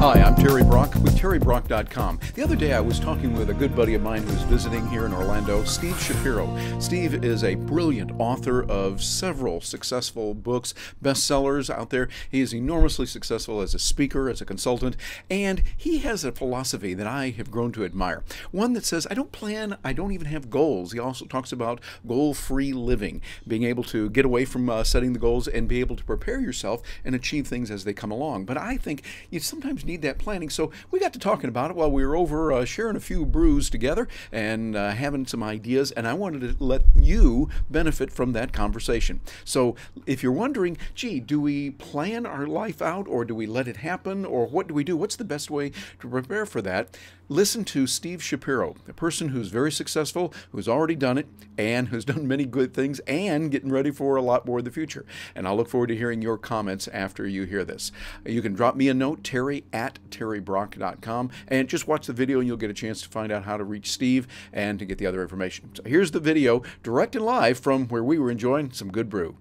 Hi, I'm Terry Brock with TerryBrock.com. The other day I was talking with a good buddy of mine who's visiting here in Orlando, Steve Shapiro. Steve is a brilliant author of several successful books, bestsellers out there. He is enormously successful as a speaker, as a consultant, and he has a philosophy that I have grown to admire. One that says, I don't even have goals. He also talks about goal-free living, being able to get away from setting the goals and be able to prepare yourself and achieve things as they come along. But I think you sometimes need that planning. So we got to talking about it while we were over sharing a few brews together and having some ideas, and I wanted to let you benefit from that conversation. So if you're wondering, gee, do we plan our life out, or do we let it happen, or what do we do? What's the best way to prepare for that? Listen to Steve Shapiro, a person who's very successful, who's already done it, and who's done many good things, and getting ready for a lot more in the future. And I'll look forward to hearing your comments after you hear this. You can drop me a note, Terry@TerryBrock.com, and just watch the video and you'll get a chance to find out how to reach Steve and to get the other information. So here's the video, direct and live from where we were enjoying some good brew.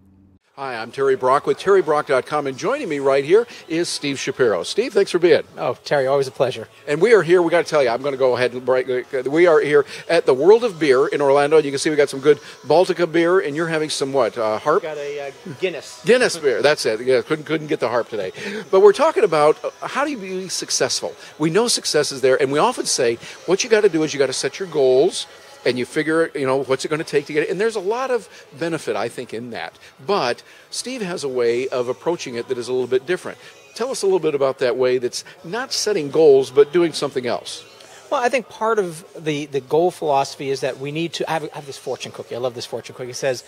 Hi, I'm Terry Brock with TerryBrock.com, and joining me right here is Steve Shapiro. Steve, thanks for being. Oh, Terry, always a pleasure. And we are here, we got to tell you, I'm going to go ahead and we are here at the World of Beer in Orlando. You can see we got some good Baltica beer, and you're having some what, harp? Got a Guinness. Guinness beer, that's it. Yeah, couldn't get the harp today. But we're talking about how do you be successful? We know success is there, and we often say what you got to do is you got to set your goals, and you figure, what's it going to take to get it. And there's a lot of benefit, I think, in that. But Steve has a way of approaching it that is a little bit different. Tell us a little bit about that way that's not setting goals, but doing something else. Well, I think part of the goal philosophy is that we need to... I have this fortune cookie. I love this fortune cookie. It says,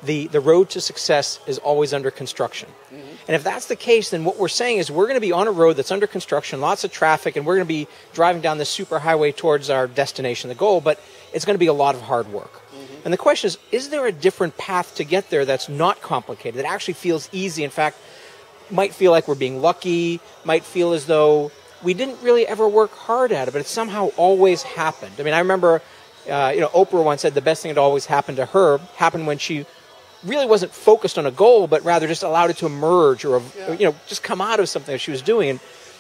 the road to success is always under construction. Mm-hmm. And if that's the case, then what we're saying is we're going to be on a road that's under construction, lots of traffic, and we're going to be driving down this superhighway towards our destination, the goal, but it's going to be a lot of hard work. Mm-hmm. And the question is there a different path to get there that's not complicated, that actually feels easy, in fact, might feel like we're being lucky, might feel as though we didn't really ever work hard at it, but it somehow always happened. I mean, I remember, Oprah once said the best thing that always happened to her happened when she really wasn't focused on a goal, but rather just allowed it to emerge or just come out of something that she was doing. And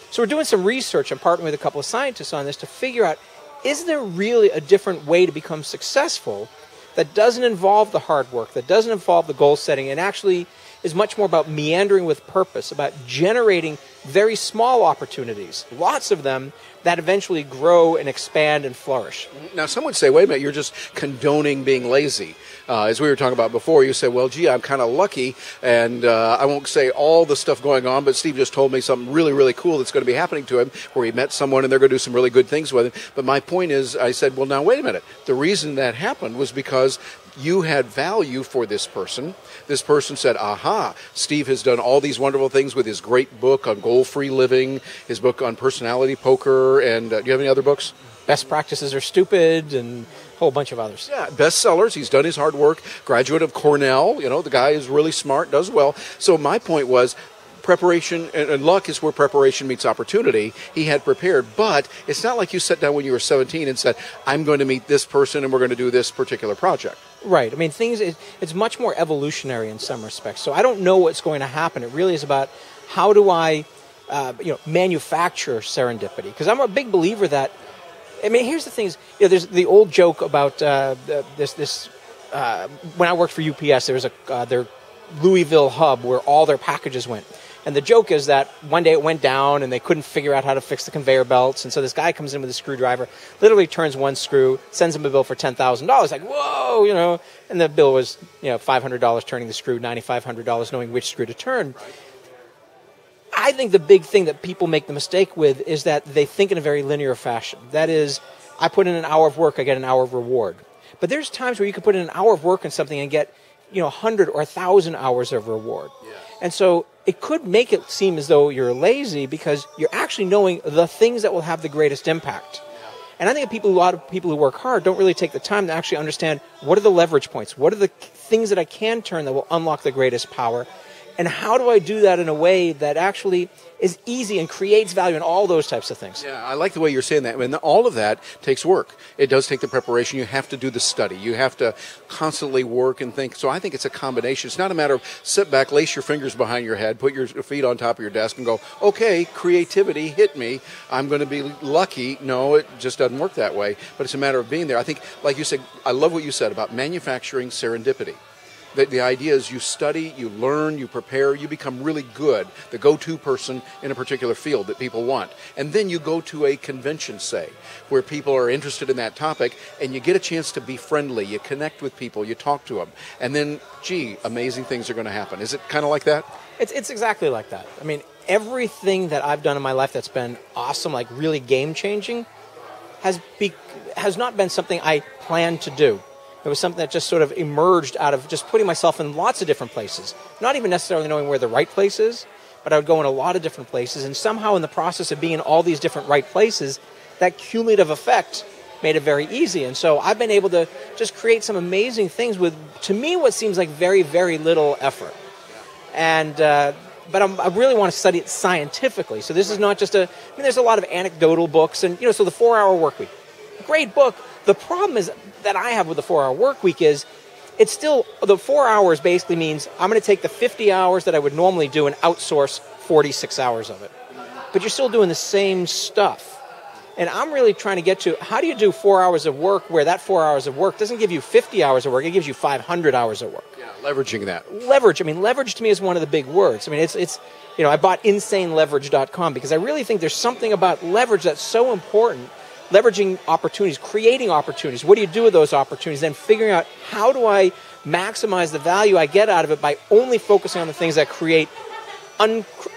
so we're doing some research and partnering with a couple of scientists on this to figure out, is there really a different way to become successful that doesn't involve the hard work, that doesn't involve the goal setting, and actually is much more about meandering with purpose, about generating very small opportunities, lots of them, that eventually grow and expand and flourish. Now, some would say, wait a minute, you're just condoning being lazy. As we were talking about before, you said, well, gee, I'm kind of lucky, and I won't say all the stuff going on, but Steve just told me something really, really cool that's going to be happening to him, where he met someone and they're going to do some really good things with him. But my point is, I said, well, now, wait a minute. The reason that happened was because you had value for this person. This person said, aha, Steve has done all these wonderful things with his great book on goal-free living, his book on personality poker, and do you have any other books? Best Practices Are Stupid, and a whole bunch of others. Yeah, bestsellers. He's done his hard work. Graduate of Cornell. The guy is really smart, does well. So my point was, preparation and luck is where preparation meets opportunity. He had prepared, but it's not like you sat down when you were 17 and said, I'm going to meet this person and we're going to do this particular project. Right. I mean, it's much more evolutionary in some respects. So I don't know what's going to happen. It really is about how do I, manufacture serendipity? Because I'm a big believer that, here's the thing is, there's the old joke about when I worked for UPS, there was their Louisville hub where all their packages went. And the joke is that one day it went down and they couldn't figure out how to fix the conveyor belts. And so this guy comes in with a screwdriver, literally turns one screw, sends him a bill for $10,000. Like, whoa, and the bill was, $500 turning the screw, $9,500 knowing which screw to turn. I think the big thing that people make the mistake with is that they think in a very linear fashion. That is, I put in an hour of work, I get an hour of reward. But there's times where you can put in an hour of work in something and get, 100 or 1,000 hours of reward. Yeah. And so it could make it seem as though you're lazy because you're actually knowing the things that will have the greatest impact. Yeah. And I think a lot of people who work hard don't really take the time to actually understand what are the leverage points, what are the things that I can turn that will unlock the greatest power. And how do I do that in a way that actually is easy and creates value and all those types of things? Yeah, I like the way you're saying that. I mean, all of that takes work. It does take the preparation. You have to do the study. You have to constantly work and think. So I think it's a combination. It's not a matter of sit back, lace your fingers behind your head, put your feet on top of your desk and go, okay, creativity, hit me. I'm going to be lucky. No, it just doesn't work that way. But it's a matter of being there. I think, like you said, I love what you said about manufacturing serendipity. The idea is you study, you learn, you prepare, you become really good, the go-to person in a particular field that people want. And then you go to a convention, say, where people are interested in that topic, and you get a chance to be friendly, you connect with people, you talk to them, and then, gee, amazing things are going to happen. Is it kind of like that? It's exactly like that. I mean, everything that I've done in my life that's been awesome, like really game-changing, has not been something I planned to do. It was something that just sort of emerged out of just putting myself in lots of different places. Not even necessarily knowing where the right place is, but I would go in a lot of different places. And somehow in the process of being in all these different right places, that cumulative effect made it very easy. And so I've been able to just create some amazing things with, to me, what seems like very, very little effort. And but I really want to study it scientifically. So this is not just there's a lot of anecdotal books. And, so the 4-Hour Workweek, great book. The problem is that I have with the 4-Hour Workweek is it's still, the 4 hours basically means I'm going to take the 50 hours that I would normally do and outsource 46 hours of it. But you're still doing the same stuff. And I'm really trying to get to, how do you do 4 hours of work where that 4 hours of work doesn't give you 50 hours of work, it gives you 500 hours of work. Yeah, leveraging that. Leverage. I mean, leverage to me is one of the big words. I mean, it's I bought insaneleverage.com because I really think there's something about leverage that's so important. Leveraging opportunities, creating opportunities. What do you do with those opportunities? Then figuring out how do I maximize the value I get out of it by only focusing on the things that create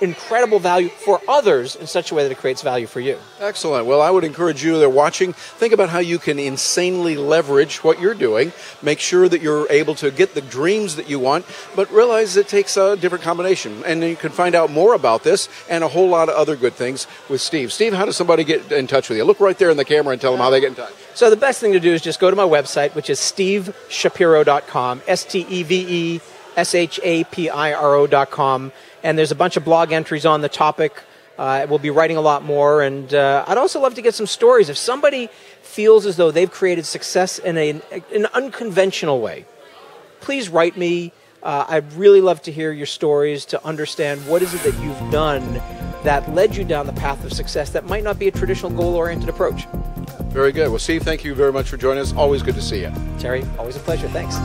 incredible value for others in such a way that it creates value for you. Excellent. Well, I would encourage you that are watching, think about how you can insanely leverage what you're doing. Make sure that you're able to get the dreams that you want, but realize it takes a different combination. And you can find out more about this and a whole lot of other good things with Steve. Steve, how does somebody get in touch with you? Look right there in the camera and tell them how they get in touch. So the best thing to do is just go to my website, which is steveshapiro.com, STEVESHAPIRO.com. And there's a bunch of blog entries on the topic. We'll be writing a lot more. And I'd also love to get some stories. If somebody feels as though they've created success in an unconventional way, please write me. I'd really love to hear your stories to understand what is it that you've done that led you down the path of success that might not be a traditional goal-oriented approach. Very good. Well, Steve, thank you very much for joining us. Always good to see you. Terry, always a pleasure. Thanks.